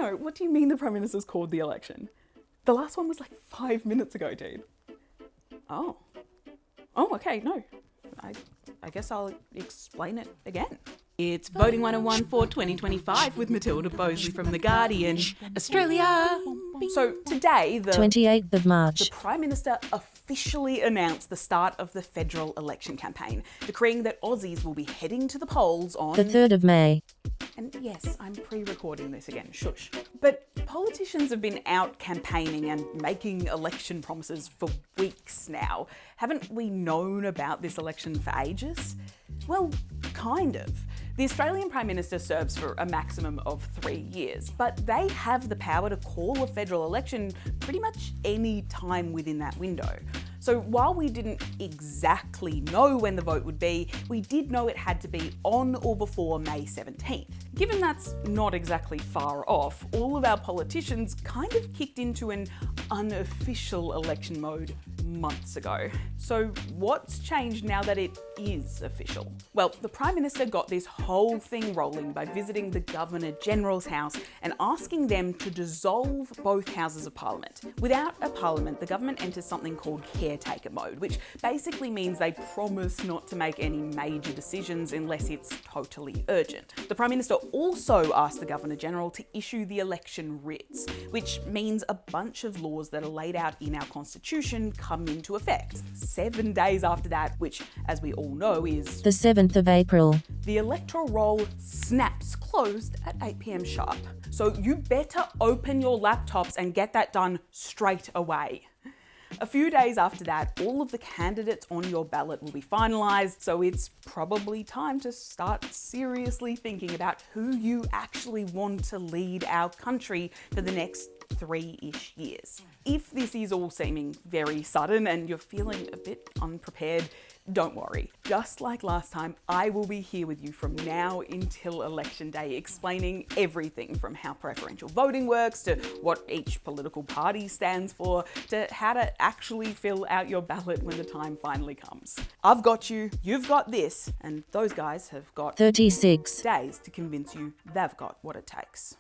No, what do you mean the Prime Minister's called the election? The last one was like 5 minutes ago, dude. Oh, okay, no. I guess I'll explain it again. It's Voting 101 for 2025 with Matilda Boseley from The Guardian, Australia. So today, the 28th of March, the Prime Minister officially announced the start of the federal election campaign, decreeing that Aussies will be heading to the polls on the 3rd of May. And yes, I'm pre-recording this again, shush. But politicians have been out campaigning and making election promises for weeks now. Haven't we known about this election for ages? Well, kind of. The Australian Prime Minister serves for a maximum of 3 years, but they have the power to call a federal election pretty much any time within that window. So while we didn't exactly know when the vote would be, we did know it had to be on or before May 17th. Given that's not exactly far off, all of our politicians kind of kicked into an unofficial election mode months ago. So what's changed now that it is official? Well, the Prime Minister got this whole thing rolling by visiting the Governor-General's house and asking them to dissolve both houses of Parliament. Without a Parliament, the government enters something called caretaker mode, which basically means they promise not to make any major decisions unless it's totally urgent. The Prime Minister also asked the Governor-General to issue the election writs, which means a bunch of laws that are laid out in our Constitution come into effect. 7 days after that, which, as we all know, is The 7th of April. the electoral roll snaps closed at 8 p.m. sharp. So you better open your laptops and get that done straight away. A few days after that, all of the candidates on your ballot will be finalised, so it's probably time to start seriously thinking about who you actually want to lead our country for the next 3-ish years. If this is all seeming very sudden and you're feeling a bit unprepared, don't worry. Just like last time, I will be here with you from now until Election Day, explaining everything from how preferential voting works to what each political party stands for to how to actually fill out your ballot when the time finally comes. I've got you, you've got this, and those guys have got 36 days to convince you they've got what it takes.